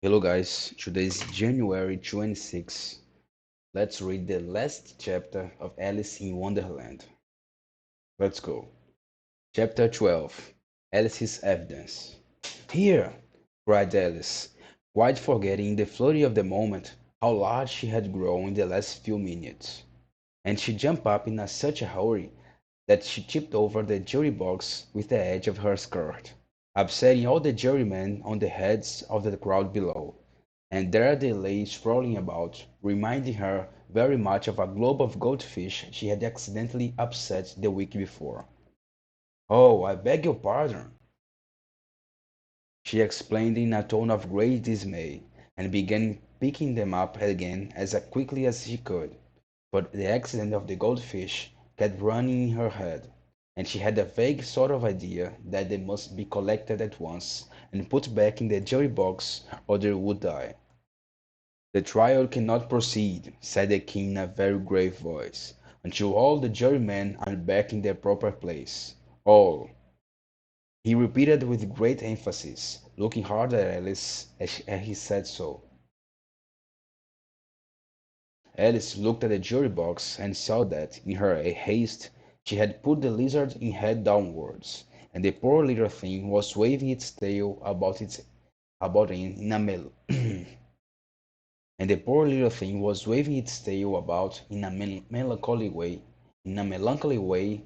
Hello guys, today is January 26. Let's read the last chapter of Alice in Wonderland. Let's go. Chapter 12. Alice's Evidence. Here, cried Alice, quite forgetting in the flurry of the moment how large she had grown in the last few minutes. And she jumped up in such a hurry that she tipped over the jury box with the edge of her skirt, upsetting all the jurymen on the heads of the crowd below. And there they lay sprawling about, reminding her very much of a globe of goldfish she had accidentally upset the week before. "Oh, I beg your pardon," she explained in a tone of great dismay, and began picking them up again as quickly as she could, for the accident of the goldfish kept running in her head, and she had a vague sort of idea that they must be collected at once and put back in the jury box or they would die. "The trial cannot proceed," said the king in a very grave voice, "until all the jurymen are back in their proper place. All," he repeated with great emphasis, looking hard at Alice as he said so. Alice looked at the jury box and saw that, in her haste, she had put the lizard in head downwards, and the poor little thing was waving its tail about in a and the poor little thing was waving its tail about in a melancholy way,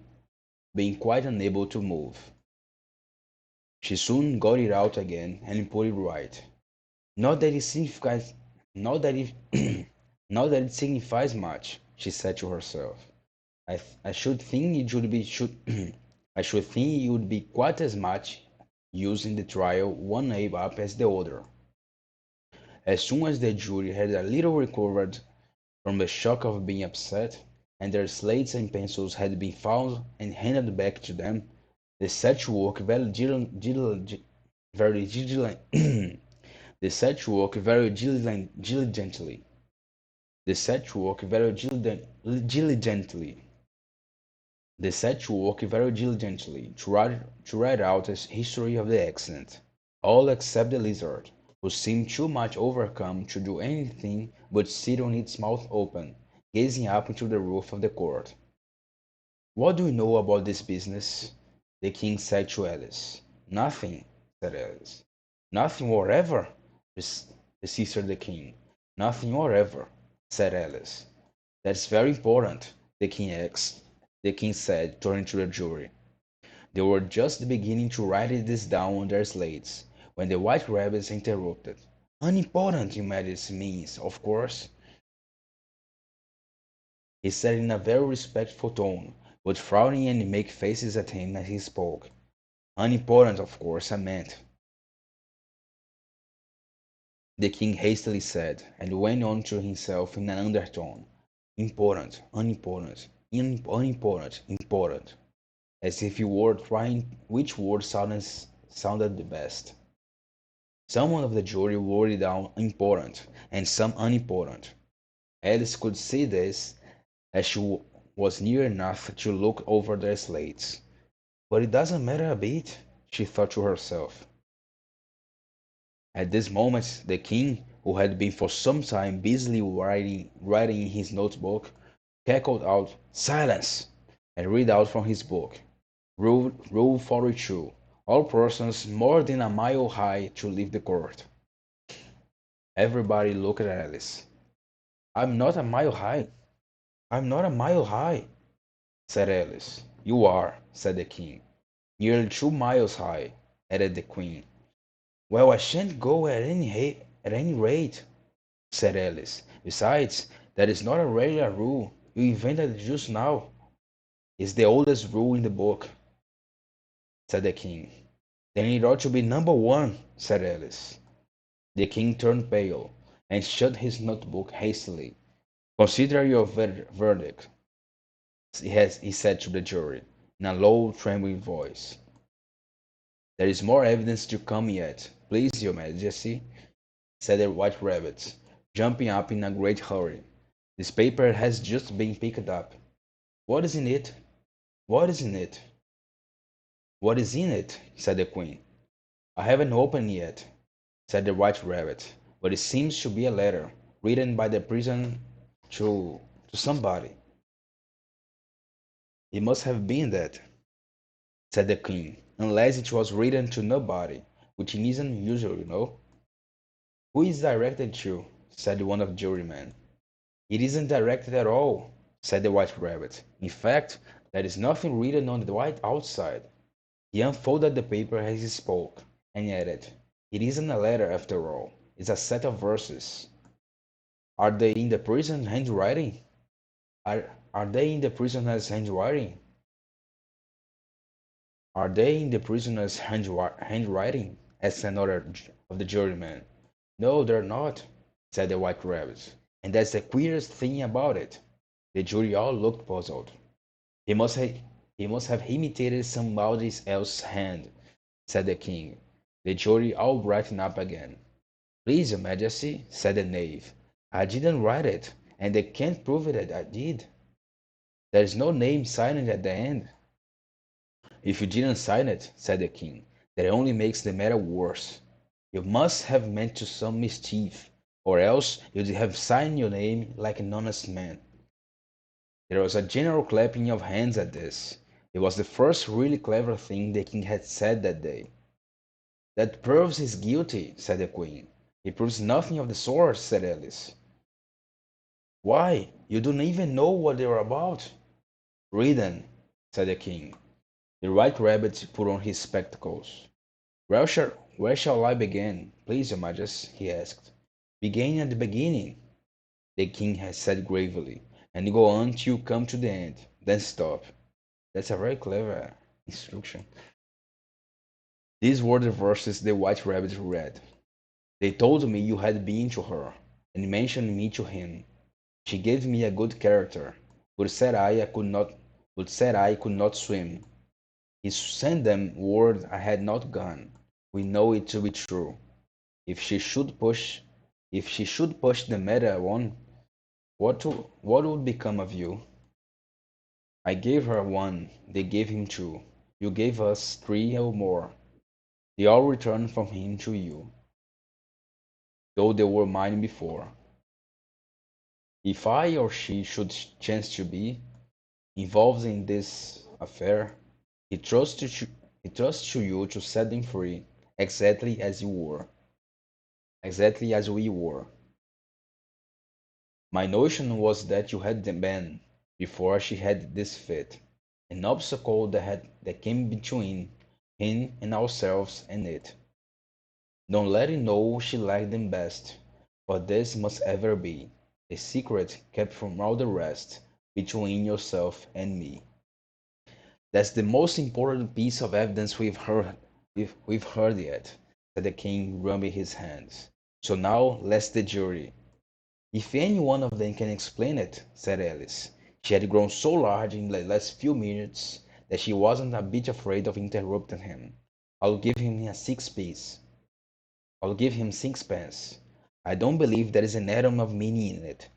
being quite unable to move. She soon got it out again and put it right. Not that it signifies, not that it, not that it signifies much, she said to herself. I should think it would be should I should think it would be quite as much use in the trial one eye up as the other. As soon as the jury had a little recovered from the shock of being upset, and their slates and pencils had been found and handed back to them, they set to work very diligent, they set to work very diligently. They set to work very diligently. They set to work very diligently to write out a history of the accident, all except the lizard, who seemed too much overcome to do anything but sit on its mouth open, gazing up into the roof of the court. "What do you know about this business?" the king said to Alice. "Nothing," said Alice. "Nothing whatever," persisted the king. "Nothing whatever," said Alice. "That's very important," the king said, turning to the jury. They were just beginning to write this down on their slates, when the white rabbits interrupted. "Unimportant, your majesty means, of course," he said in a very respectful tone, but frowning and making faces at him as he spoke. "Unimportant, of course, I meant," the king hastily said, and went on to himself in an undertone. "Important, unimportant, unimportant, important," as if he were trying which word sounded the best. Some of the jury wrote it down important, and some unimportant. Alice could see this as she was near enough to look over their slates. "But it doesn't matter a bit," she thought to herself. At this moment the king, who had been for some time busily writing in his notebook, cackled out "Silence!" and read out from his book, Rule 42. All persons more than a mile high to leave the court. Everybody looked at Alice. "I'm not a mile high. I'm not a mile high," said Alice. "You are," said the king. "Nearly 2 miles high," added the queen. "Well, I shan't go at any rate," said Alice. "Besides, that is not a regular rule. You invented it just now." "It's the oldest rule in the book," said the king. "Then it ought to be number one," said Alice. The king turned pale, and shut his notebook hastily. "Consider your verdict," he said to the jury, in a low, trembling voice. "There is more evidence to come yet, please, your majesty," said the white rabbit, jumping up in a great hurry. "This paper has just been picked up." "What is in it? What is in it?" "What is in it?" said the queen. "I haven't opened yet," said the white rabbit. but it seems to be a letter written by the prison to somebody. It must have been that, said the king, unless it was written to nobody, which isn't usual, you know. Who is directed to? Said one of the jurymen. It isn't directed at all, said the white rabbit. In fact, there is nothing written on the white outside. He unfolded the paper as he spoke, and added, it isn't a letter after all. It's a set of verses. Are they in the prison handwriting? Are they in the prisoner's handwriting? Are they in the prisoner's handwriting? Asked another of the jurymen. No, they're not, said the white rabbit. And that's the queerest thing about it. The jury all looked puzzled. He must have, he must have imitated somebody else's hand, said the king. The jury all brightened up again. Please, your majesty, said the knave. I didn't write it, and they can't prove it that I did. There's no name signed at the end. If you didn't sign it, said the king, that only makes the matter worse. You must have meant to some mischief, or else you'd have signed your name like an honest man. There was a general clapping of hands at this. It was the first really clever thing the king had said that day. That proves he's guilty, said the queen. It proves nothing of the sort, said Alice. Why, you don't even know what they are about. Read them, said the king. The white rabbit put on his spectacles. Where shall I begin, please, your majesty? He asked. Begin at the beginning, the king had said gravely, and go on till you come to the end. Then stop. That's a very clever instruction. These were the verses the white rabbit read. They told me you had been to her, and mentioned me to him. She gave me a good character, but said I could not swim. He sent them word I had not gone. We know it to be true. If she should push, if she should push the matter on, what would become of you? I gave her one, they gave him two. You gave us three or more. They all returned from him to you, though they were mine before. If I or she should chance to be involved in this affair, he trusts to you to set them free, exactly as you were, exactly as we were. My notion was that you had been, before she had this fit, an obstacle that came between him and ourselves and it. Don't let him know she liked them best, for this must ever be a secret kept from all the rest, between yourself and me. That's the most important piece of evidence we've heard yet, said the king, rubbing his hands. So now let's the jury. If any one of them can explain it, said Alice. She had grown so large in the last few minutes that she wasn't a bit afraid of interrupting him. I'll give him a sixpence. I'll give him sixpence. I don't believe there is an atom of meaning in it.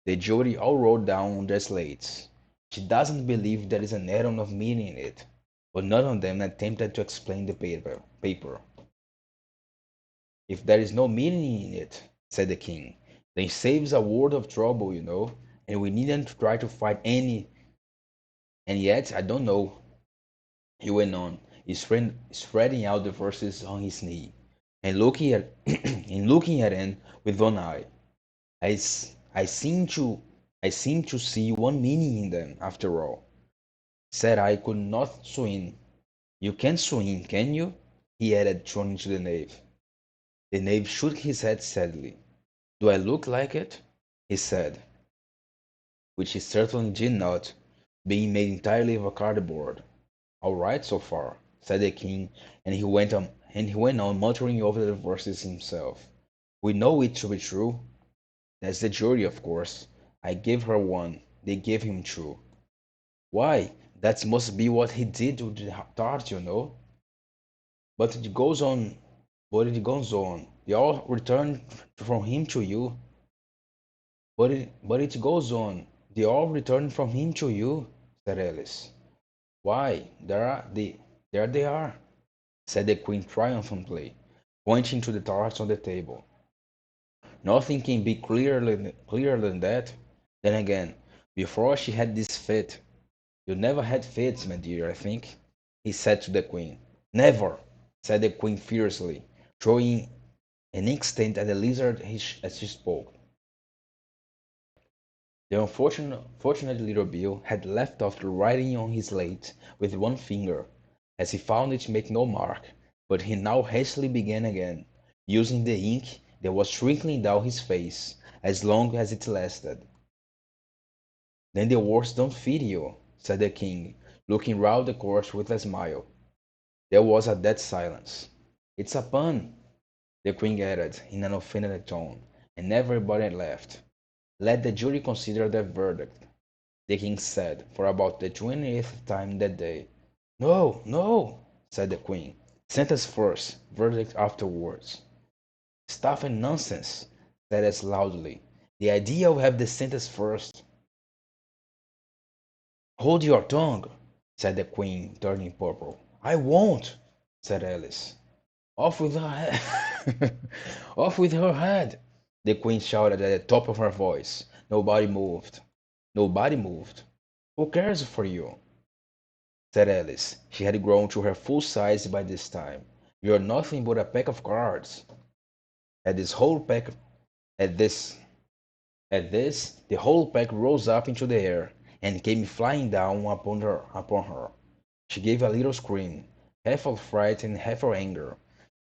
The jury all wrote down on their slates. She doesn't believe there is an atom of meaning in it, but none of them attempted to explain the paper. If there is no meaning in it, said the king, then it saves a world of trouble, you know, and we needn't try to fight any. And yet, I don't know, he went on, spreading out the verses on his knee, and looking at and looking at him with one eye. I, I seem to I seem to see one meaning in them, after all. Said I could not swim. You can't swim, can you? He added, turning to the knave. The knave shook his head sadly. Do I look like it? He said, which he certainly did not, being made entirely of a cardboard. All right so far, said the king, and he went on muttering over the verses himself. We know it to be true. That's the jury, of course. I gave her one. They gave him two. Why, that must be what he did with the tart, you know. But it goes on. But it goes on. They all returned from him to you. But it goes on. They all returned from him to you, said Alice. Why, there they are, said the queen triumphantly, pointing to the tarts on the table. Nothing can be clearer than that. Then again, before she had this fit, you never had fits, my dear, I think, he said to the queen. Never, said the queen fiercely, throwing an instant at the lizard as she spoke. The unfortunate little Bill had left off writing on his slate with one finger, as he found it to make no mark, but he now hastily began again, using the ink that was trickling down his face, as long as it lasted. Then the words don't feed you, said the king, looking round the court with a smile. There was a dead silence. It's a pun, the queen added in an offended tone, and everybody laughed. Let the jury consider their verdict, the king said, for about the 20th time that day. No, no, said the queen. Sentence first, verdict afterwards. Stuff and nonsense, said as loudly. The idea will have the sentence first. Hold your tongue, said the queen, turning purple. I won't, said Alice. Off with her head! Off with her head! The queen shouted at the top of her voice. Nobody moved. Nobody moved. Who cares for you? Said Alice. She had grown to her full size by this time. You're nothing but a pack of cards. At this whole pack at this the whole pack rose up into the air and came flying down upon her. She gave a little scream, half of fright and half of anger,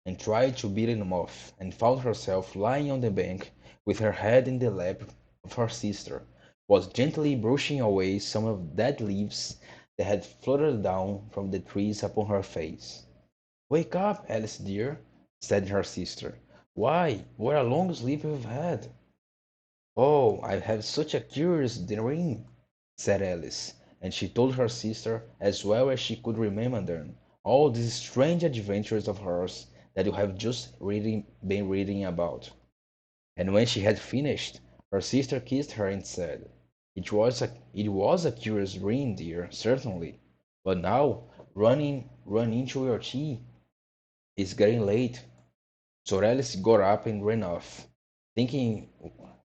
and tried to beat them off, and found herself lying on the bank with her head in the lap of her sister, was gently brushing away some of the dead leaves that had fluttered down from the trees upon her face. Wake up, Alice dear, said her sister. Why, what a long sleep you've had. Oh, I have such a curious dream, said Alice, and she told her sister, as well as she could remember them, all these strange adventures of hers that you have just been reading about. And when she had finished, her sister kissed her and said, it was a curious dream, dear, certainly. But now, run into your tea. It's getting late. So Alice got up and ran off, thinking,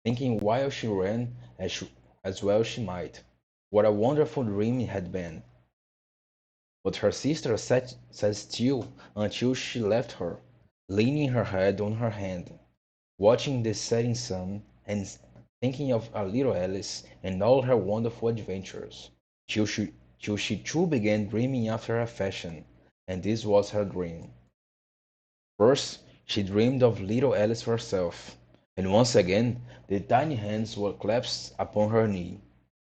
thinking while she ran, as well she might, what a wonderful dream it had been. But her sister sat still until she left her, leaning her head on her hand, watching the setting sun, and thinking of our little Alice and all her wonderful adventures, till she too began dreaming after a fashion, and this was her dream. First, she dreamed of little Alice herself, and once again the tiny hands were clasped upon her knee,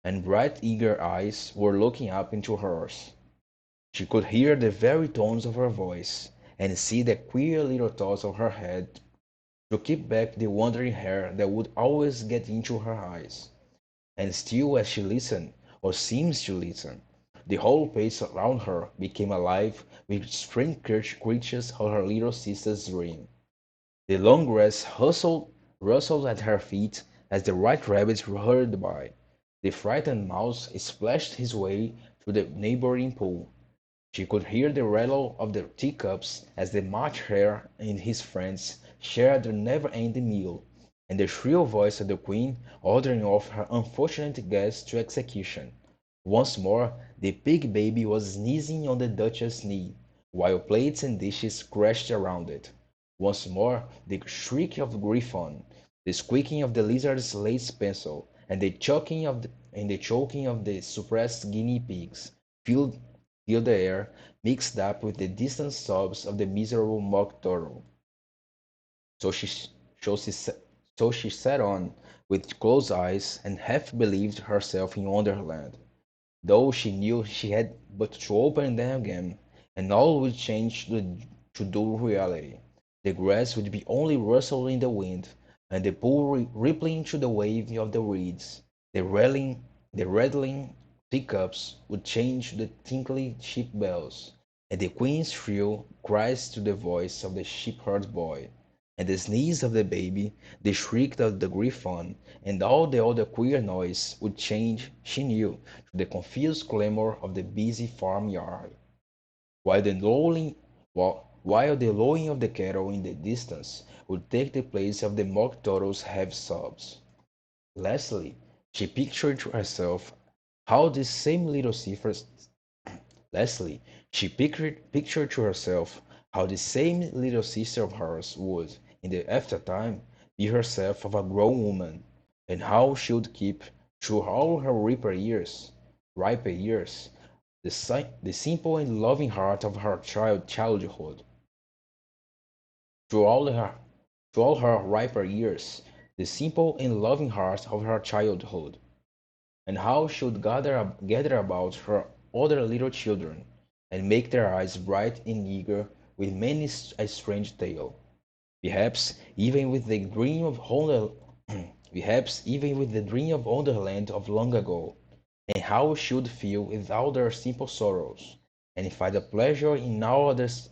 and bright eager eyes were looking up into hers. She could hear the very tones of her voice, and see the queer little toss of her head to keep back the wandering hair that would always get into her eyes. And still as she listened, or seemed to listen, the whole place around her became alive with strange creatures of her little sister's dream. The long grass rustled at her feet as the white rabbit hurried by. The frightened mouse splashed his way through the neighboring pool. She could hear the rattle of the teacups as the March Hare and his friends shared their never-ending meal, and the shrill voice of the Queen ordering off her unfortunate guests to execution. Once more the pig baby was sneezing on the Duchess's knee, while plates and dishes crashed around it. Once more the shriek of Griffon, the squeaking of the lizard's lace pencil, and the choking of the suppressed guinea pigs filled the air, mixed up with the distant sobs of the miserable mock turtle. So she, so she, so she sat on, with closed eyes, and half believed herself in Wonderland, though she knew she had but to open them again, and all would change to dull reality. The grass would be only rustling in the wind, and the pool rippling to the wave of the reeds. The rattling teacups would change to the tinkling sheep bells, and the queen's shrill cries to the voice of the shepherd boy, and the sneeze of the baby, the shriek of the griffon, and all the other queer noise would change, she knew, to the confused clamor of the busy farmyard, while the lowing, while the lowing of the cattle in the distance would take the place of the mock turtle's heavy sobs. Lastly, she pictured to herself how this same little Cephas Lastly, she pictured to herself how this same little sister of hers would, in the aftertime, be herself of a grown woman, and how she would keep, through all her riper years, the simple and loving heart of her childhood. Through all her, through all her riper years, the simple and loving heart of her childhood, and how she would gather about her other little children, and make their eyes bright and eager with many a strange tale, perhaps even with the dream of perhaps even with the dream of Wonderland of long ago, and how she would feel with all their simple sorrows, and find a pleasure in all others,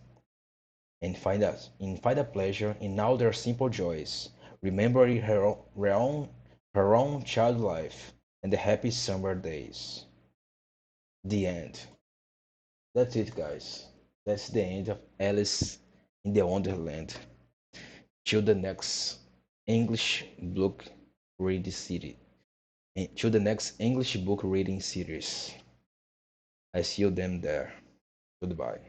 and find a pleasure in all their simple joys, remembering her own child life and the happy summer days. The end. That's it, guys. That's the end of Alice in the Wonderland. Till the next English book reading series. Till the next English book reading series. I see you them there. Goodbye.